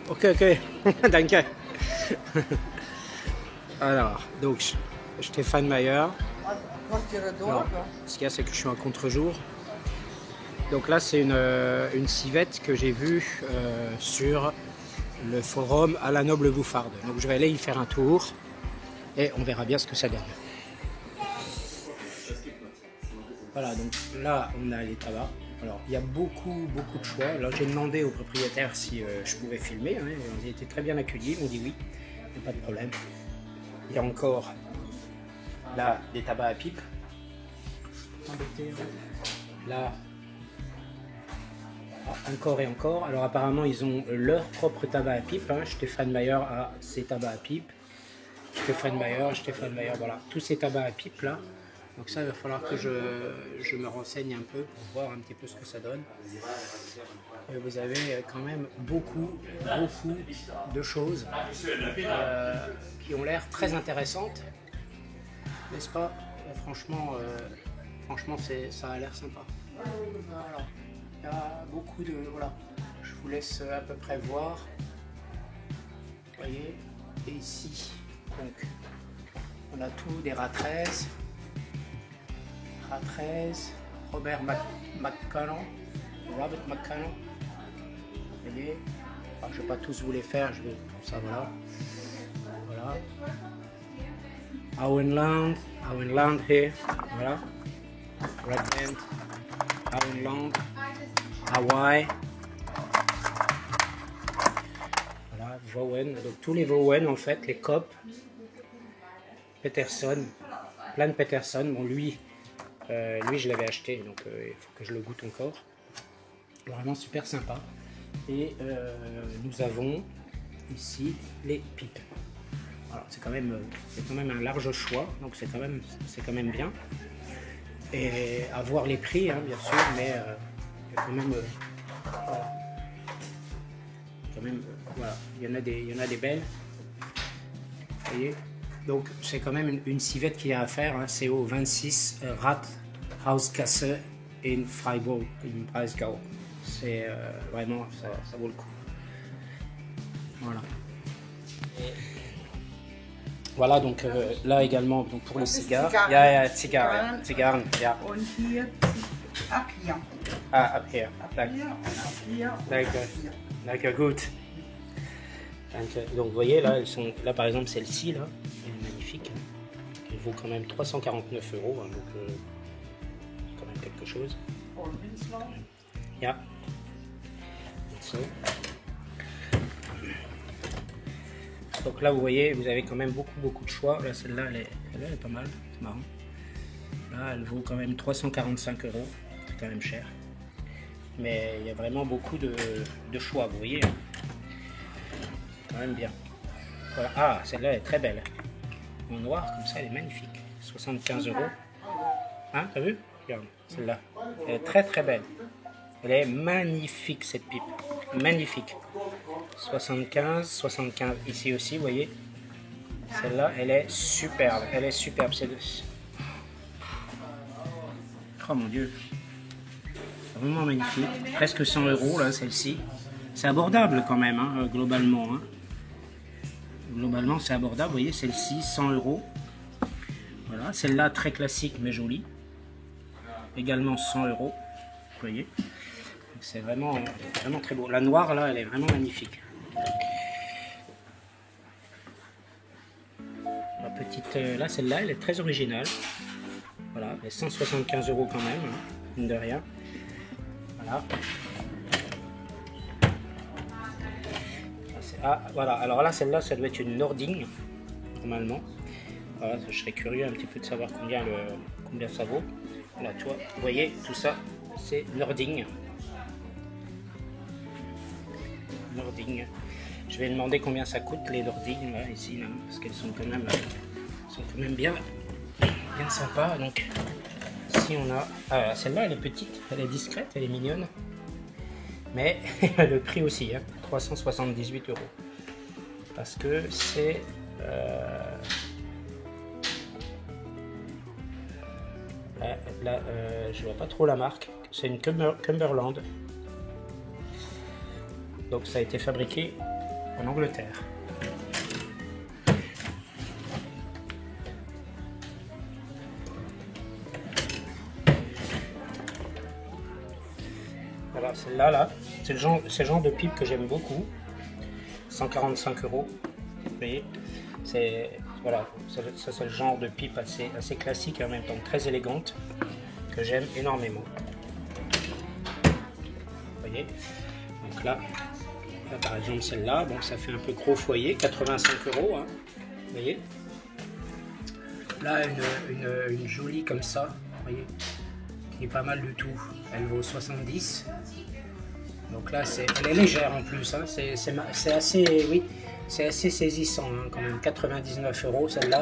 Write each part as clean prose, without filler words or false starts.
Ok, ok. Danke. Alors, donc, Stéphane Mayer. Alors, ce qu'il y a, c'est que je suis en contre-jour. Donc là, c'est une civette que j'ai vue sur le forum à la Noble Bouffarde. Donc je vais aller y faire un tour et on verra bien ce que ça donne. Voilà, donc là, on a les tabacs. Alors, il y a beaucoup de choix. Là, j'ai demandé au propriétaire si je pouvais filmer. Hein, on a été très bien accueillis. Ils m'ont dit oui, il n'y a pas de problème. Il y a encore là des tabacs à pipe. Là, encore et encore. Alors apparemment, ils ont leur propre tabac à pipe. Hein. Stéphane Mayer a ses tabacs à pipe. Stéphane Mayer, voilà. Tous ces tabacs à pipe là. Donc ça, il va falloir que je me renseigne un peu pour voir un petit peu ce que ça donne. Et vous avez quand même beaucoup de choses qui ont l'air très intéressantes. N'est-ce pas? Franchement, ça a l'air sympa. Voilà. Il y a beaucoup de... Voilà. Je vous laisse à peu près voir. Vous voyez? Et ici, donc, on a tout des rats 13. Robert McConnell. Vous voyez? Alors, je ne vais pas tous vous les faire, je vais comme ça, voilà. Auenland here, voilà. Red Band, Auenland, Hawaii. Voilà, Vowen, donc tous les Vowen en fait, les Copes, Peterson, plein de Peterson. Bon, lui je l'avais acheté, donc il faut que je le goûte encore. Vraiment super sympa. Et nous avons ici les pipes. Alors c'est quand même un large choix, donc c'est quand même bien. Et à voir les prix, hein, bien sûr, mais il y a quand même, voilà, il y en a des belles. Vous voyez. Donc c'est quand même une civette qu'il y a à faire. Hein, c'est au 26 Rathauskasse in Freiburg, in Breisgau. C'est vraiment, ça vaut le coup. Voilà. Voilà, donc là également, donc pour les cigares. Zigarren, ja. Und hier ab hier. Ah, ab here. Ab hier. D'accord, good. Donc vous voyez, là, là par exemple, celle-ci, là, elle est magnifique. Elle vaut quand même 349 €, hein, donc c'est quand même quelque chose. Ja. Donc là, vous voyez, vous avez quand même beaucoup de choix. Là, celle-là, elle est pas mal, c'est marrant. Là, elle vaut quand même 345 €, c'est quand même cher. Mais il y a vraiment beaucoup de choix, vous voyez. C'est quand même bien. Voilà. Ah, celle-là est très belle. En noir, comme ça, elle est magnifique. 75 €. Hein, t'as vu? Regarde, celle-là. Elle est très belle. Elle est magnifique, cette pipe. Magnifique. 75 ici aussi, vous voyez. Celle-là, elle est superbe. Oh mon Dieu. Vraiment magnifique. Presque 100 € là, celle-ci. C'est abordable quand même, hein, globalement. Hein. Globalement, c'est abordable. Vous voyez, celle-ci, 100 €. Voilà. Celle-là, très classique mais jolie. Également 100 €. Vous voyez. C'est vraiment très beau. La noire, là, elle est vraiment magnifique. La petite, là, celle-là, elle est très originale. Voilà, elle est 175 € quand même, hein, mine de rien. Voilà. Ah, voilà. Alors là, celle-là, ça doit être une Nording, normalement. Voilà, je serais curieux un petit peu de savoir combien ça vaut. Voilà, tu vois, vous voyez, tout ça, c'est Nording. Je vais demander combien ça coûte les Nording là, ici, là, parce qu'elles sont quand même bien sympas. Donc ici on a, ah, celle-là elle est petite, elle est discrète, elle est mignonne, mais le prix aussi, hein, 378 €, parce que c'est là, je vois pas trop la marque, c'est une Cumberland. Donc ça a été fabriqué en Angleterre. Voilà, celle-là, là, c'est le genre de pipe que j'aime beaucoup. 145 €. Vous voyez, voilà, ça c'est le genre de pipe assez classique et en même temps très élégante que j'aime énormément. Vous voyez, donc là par exemple celle-là, bon, ça fait un peu gros foyer, 85 €. Hein, vous voyez, là une jolie comme ça, vous voyez, qui est pas mal du tout. Elle vaut 70. Donc là, elle est légère en plus. Hein, c'est assez, oui, c'est assez saisissant hein, quand même. 99 € celle-là.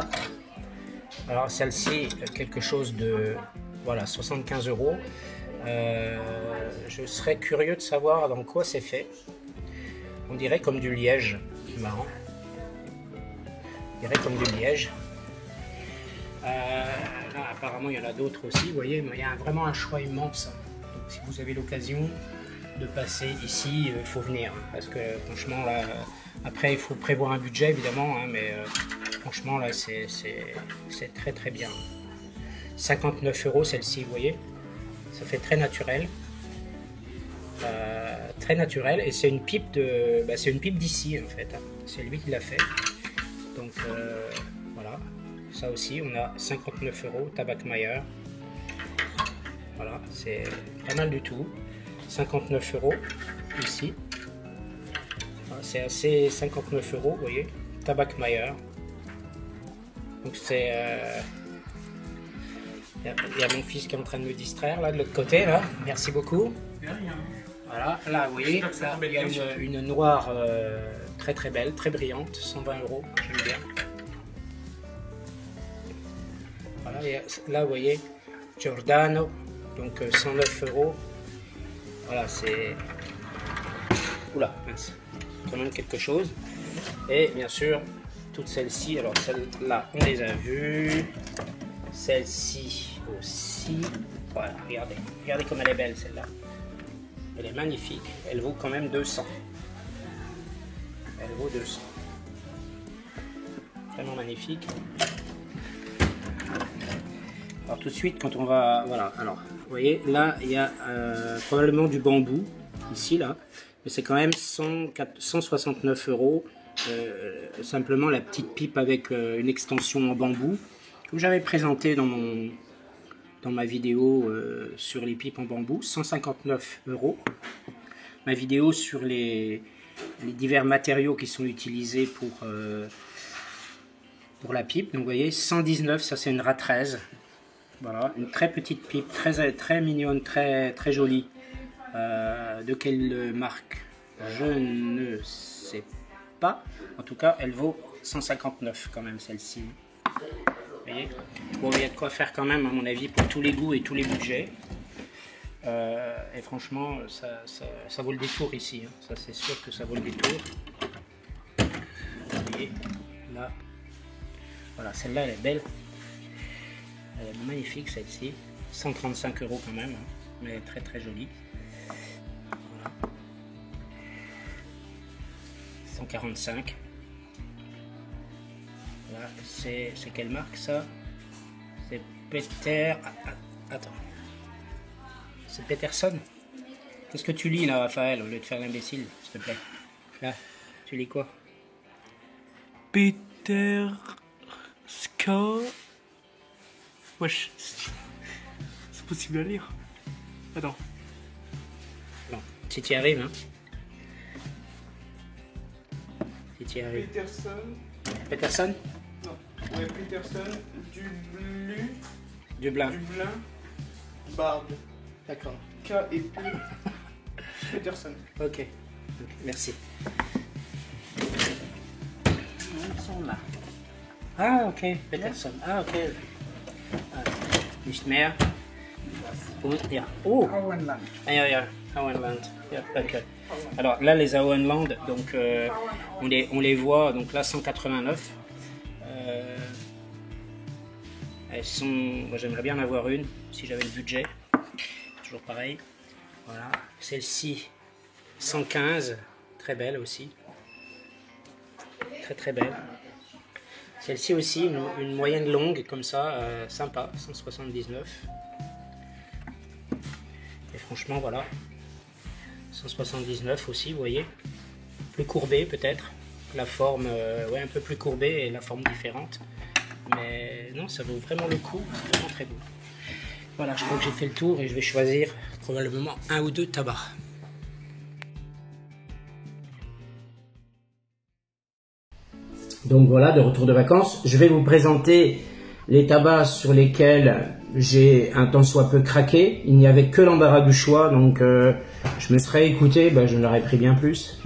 Alors celle-ci, quelque chose de, voilà, 75 €. Je serais curieux de savoir dans quoi c'est fait. On dirait comme du liège. C'est marrant. On dirait comme du liège. Là, apparemment, il y en a d'autres aussi. Vous voyez, mais il y a vraiment un choix immense. Donc, si vous avez l'occasion de passer ici, il faut venir. Parce que franchement, là, après, il faut prévoir un budget, évidemment. Hein, mais franchement, là, c'est très très bien. 59 € celle-ci, vous voyez. Ça fait très naturel. Très naturel. Et c'est une pipe c'est une pipe d'ici, en fait. Hein. C'est lui qui l'a fait. Donc, voilà. Ça aussi, on a 59 €, Tabakmeier. Voilà, c'est pas mal du tout. 59 € ici. C'est assez 59 €, vous voyez. Tabakmeier. Donc c'est... Il y a mon fils qui est en train de me distraire là de l'autre côté là. Merci beaucoup. Voilà, là vous voyez, là, il y a une noire très très belle, très brillante, 120 €, j'aime bien. Voilà, et là vous voyez, Giordano, donc 109 €. Voilà, c'est... Oula, mince, quand même quelque chose. Et bien sûr, toutes celles-ci, alors celles-là, on les a vues. Celle-ci aussi. Voilà, regardez comme elle est belle celle-là. Elle est magnifique. Elle vaut quand même 200. Elle vaut 200. Vraiment magnifique. Alors tout de suite, quand on va... Voilà, alors, vous voyez, là, il y a probablement du bambou, ici, là. Mais c'est quand même 169 €. Simplement la petite pipe avec une extension en bambou. Comme j'avais présenté dans ma vidéo sur les pipes en bambou, 159 €. Ma vidéo sur les divers matériaux qui sont utilisés pour la pipe. Donc vous voyez, 119, ça c'est une rat 13. Voilà, une très petite pipe, très mignonne, très jolie. De quelle marque? Je ne sais pas. En tout cas, elle vaut 159 quand même celle-ci. Vous voyez, bon, il y a de quoi faire quand même à mon avis pour tous les goûts et tous les budgets. Et franchement, ça vaut le détour ici. Hein. Ça c'est sûr que ça vaut le détour. Vous voyez, là, voilà, celle-là elle est belle. Elle est magnifique celle-ci. 135 € quand même, hein, mais très jolie. Voilà. 145. Voilà, c'est quelle marque ça? C'est Peter... Attends. C'est Peterson? Qu'est-ce que tu lis là, Raphaël, au lieu de faire l'imbécile, s'il te plaît? Là, tu lis quoi? Peter Ska. Wesh, c'est possible à lire. Attends. Non, si tu y arrives, hein. Si tu y arrives. Peterson. Peterson? Non. Ouais, Peterson. Dublin. Dublin. Bard. D'accord. K et P. Peterson. Ok, merci. Ils sont là. Ah, ok, Peterson. Ah, ok. Nicht mehr. Und, ja. Oh, Auenland. ja, Auenland. Ja, ok. Alors là, les Auenland, donc on les voit, donc là 189. Elles sont, moi j'aimerais bien en avoir une si j'avais le budget. Toujours pareil. Voilà. Celle-ci 115, très belle aussi. très très belle. Celle-ci aussi, une moyenne longue comme ça, sympa, 179. Et franchement, voilà, 179 aussi, vous voyez. Plus courbée peut-être, la forme, ouais, un peu plus courbée et la forme différente. Mais non, ça vaut vraiment le coup, c'est vraiment très beau. Voilà, je crois que j'ai fait le tour et je vais choisir probablement un ou deux tabacs. Donc voilà, de retour de vacances, je vais vous présenter les tabacs sur lesquels j'ai un tant soit peu craqué. Il n'y avait que l'embarras du choix, donc je me serais écouté, ben, je l'aurais pris bien plus.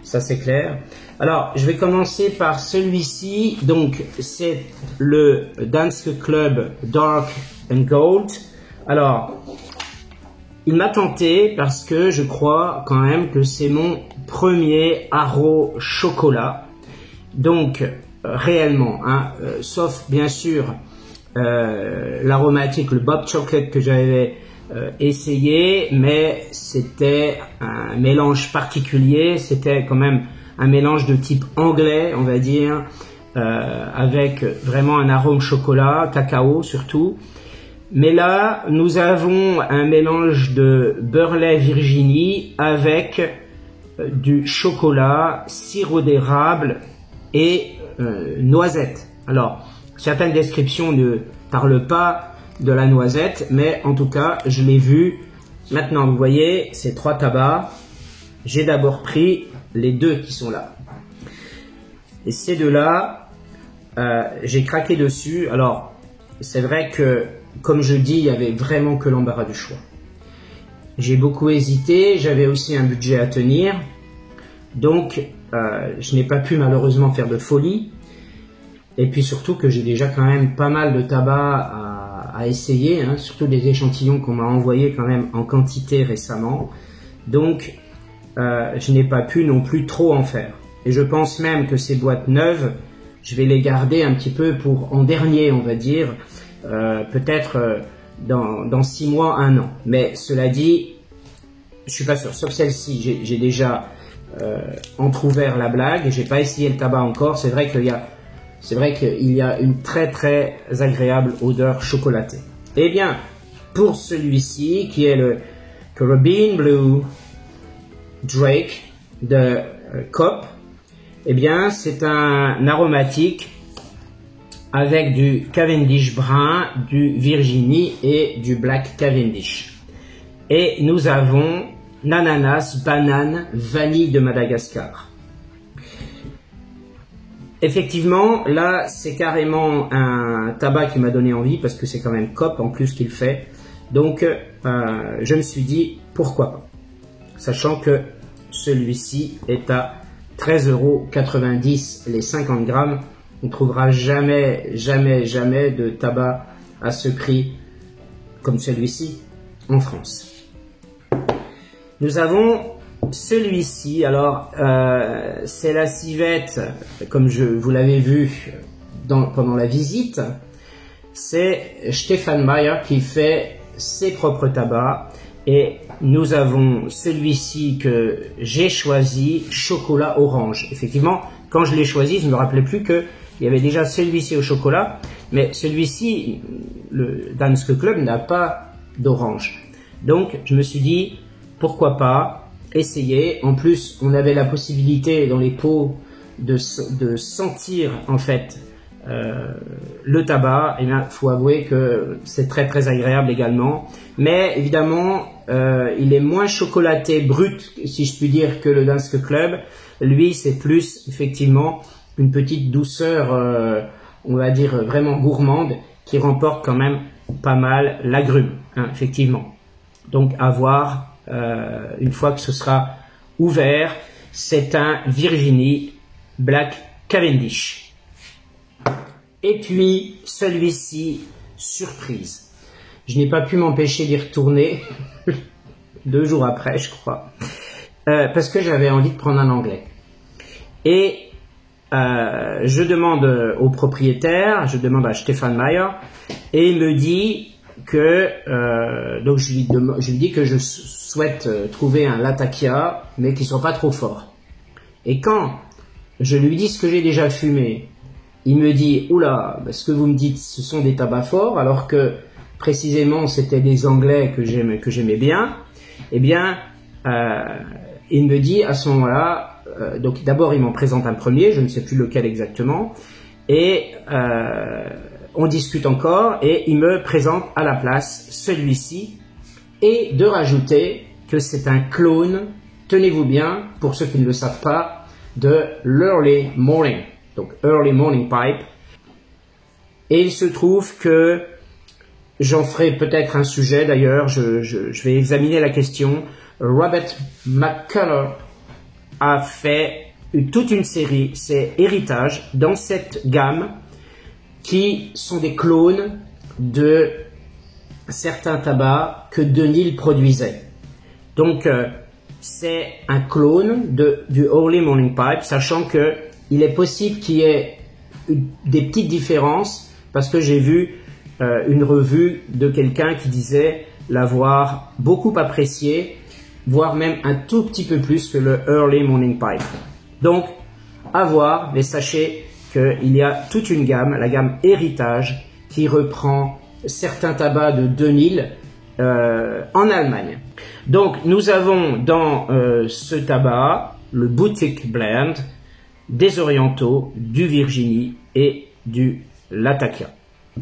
Ça c'est clair. Alors, je vais commencer par celui-ci. Donc, c'est le Danske Club Dark and Gold. Alors, il m'a tenté parce que je crois quand même que c'est mon premier haro chocolat. Donc, réellement, hein, sauf bien sûr l'aromatique, le Bob Chocolate que j'avais essayé, mais c'était un mélange particulier. C'était quand même un mélange de type anglais, on va dire, avec vraiment un arôme chocolat, cacao surtout. Mais là, nous avons un mélange de Burley Virginie avec du chocolat, sirop d'érable et noisette. Alors, certaines descriptions ne parlent pas de la noisette, mais en tout cas, je l'ai vu. Maintenant, vous voyez, ces trois tabacs, j'ai d'abord pris les deux qui sont là. Et ces deux-là, j'ai craqué dessus. Alors, c'est vrai que, comme je dis, il n'y avait vraiment que l'embarras du choix. J'ai beaucoup hésité, j'avais aussi un budget à tenir. Donc, je n'ai pas pu malheureusement faire de folie. Et puis surtout que j'ai déjà quand même pas mal de tabac à essayer, hein, surtout des échantillons qu'on m'a envoyés quand même en quantité récemment. Donc, je n'ai pas pu non plus trop en faire. Et je pense même que ces boîtes neuves, je vais les garder un petit peu pour en dernier, on va dire, peut-être dans 6 mois, 1 an. Mais cela dit, je suis pas sûr. Sauf celle-ci, j'ai déjà entrouvert la blague. J'ai pas essayé le tabac encore. C'est vrai qu'il y a une très très agréable odeur chocolatée. Eh bien, pour celui-ci, qui est le Caribbean Blue Drake de Coop, eh bien, c'est un aromatique avec du Cavendish brun, du Virginie et du Black Cavendish. Et nous avons l'ananas, banane, vanille de Madagascar. Effectivement, là, c'est carrément un tabac qui m'a donné envie parce que c'est quand même Coop en plus qu'il fait. Donc, je me suis dit, pourquoi pas. Sachant que celui-ci est à 13,90 € les 50 grammes. On ne trouvera jamais de tabac à ce prix comme celui-ci en France. Nous avons celui-ci. Alors, c'est la civette, comme vous l'avez vu pendant la visite. C'est Stefan Meyer qui fait ses propres tabacs. Et nous avons celui-ci que j'ai choisi, chocolat orange. Effectivement, quand je l'ai choisi, je ne me rappelais plus qu'il y avait déjà celui-ci au chocolat. Mais celui-ci, le Danske Club, n'a pas d'orange. Donc, je me suis dit, pourquoi pas essayer. En plus, on avait la possibilité dans les pots de sentir, en fait, le tabac. Et bien, faut avouer que c'est très très agréable également. Mais évidemment, il est moins chocolaté brut, si je puis dire, que le Danske Club. Lui, c'est plus effectivement une petite douceur, on va dire vraiment gourmande, qui remporte quand même pas mal l'agrume, hein, effectivement. Donc à voir une fois que ce sera ouvert. C'est un Virginie Black Cavendish. Et puis celui-ci, surprise. Je n'ai pas pu m'empêcher d'y retourner 2 jours après, je crois, parce que j'avais envie de prendre un anglais. Et je demande au propriétaire, je demande à Stefan Meyer, et il me dit que donc je lui dis que je souhaite trouver un Latakia, mais qui soit pas trop fort. Et quand je lui dis ce que j'ai déjà fumé. Il me dit, oula, ce que vous me dites, ce sont des tabacs forts, alors que précisément c'était des Anglais que j'aimais bien. Eh bien, il me dit à ce moment-là, donc d'abord il m'en présente un premier, je ne sais plus lequel exactement, et on discute encore, et il me présente à la place celui-ci, et de rajouter que c'est un clone, tenez-vous bien, pour ceux qui ne le savent pas, de l'Early Morning, donc Early Morning Pipe. Et il se trouve que j'en ferai peut-être un sujet, d'ailleurs, je vais examiner la question. Robert McCullough a fait toute une série, c'est Héritage, dans cette gamme, qui sont des clones de certains tabacs que Dunhill produisait. Donc, c'est un clone du Early Morning Pipe, sachant que il est possible qu'il y ait des petites différences, parce que j'ai vu une revue de quelqu'un qui disait l'avoir beaucoup apprécié, voire même un tout petit peu plus que le Early Morning Pipe. Donc, à voir, mais sachez qu'il y a toute une gamme, la gamme Héritage, qui reprend certains tabacs de Dunhill en Allemagne. Donc, nous avons dans ce tabac le Boutique Blend, des Orientaux, du Virginie et du Latakia.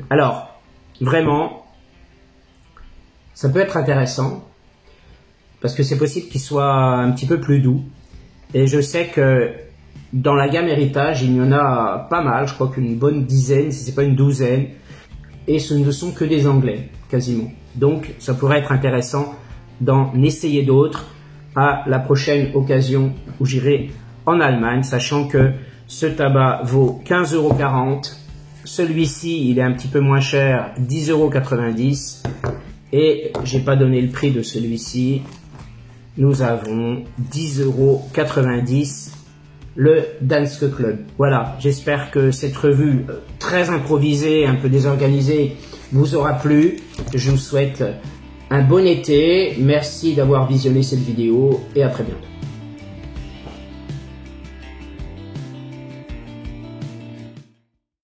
Alors, vraiment, ça peut être intéressant, parce que c'est possible qu'il soit un petit peu plus doux. Et je sais que dans la gamme Héritage, il y en a pas mal, je crois qu'une bonne dizaine, si ce n'est pas une douzaine, et ce ne sont que des Anglais, quasiment. Donc, ça pourrait être intéressant d'en essayer d'autres à la prochaine occasion où j'irai en Allemagne, sachant que ce tabac vaut 15,40 €. Celui-ci, il est un petit peu moins cher, 10,90 €. Et j'ai pas donné le prix de celui-ci. Nous avons 10,90 €, le Danske Club. Voilà, j'espère que cette revue très improvisée, un peu désorganisée, vous aura plu. Je vous souhaite un bon été. Merci d'avoir visionné cette vidéo et à très bientôt.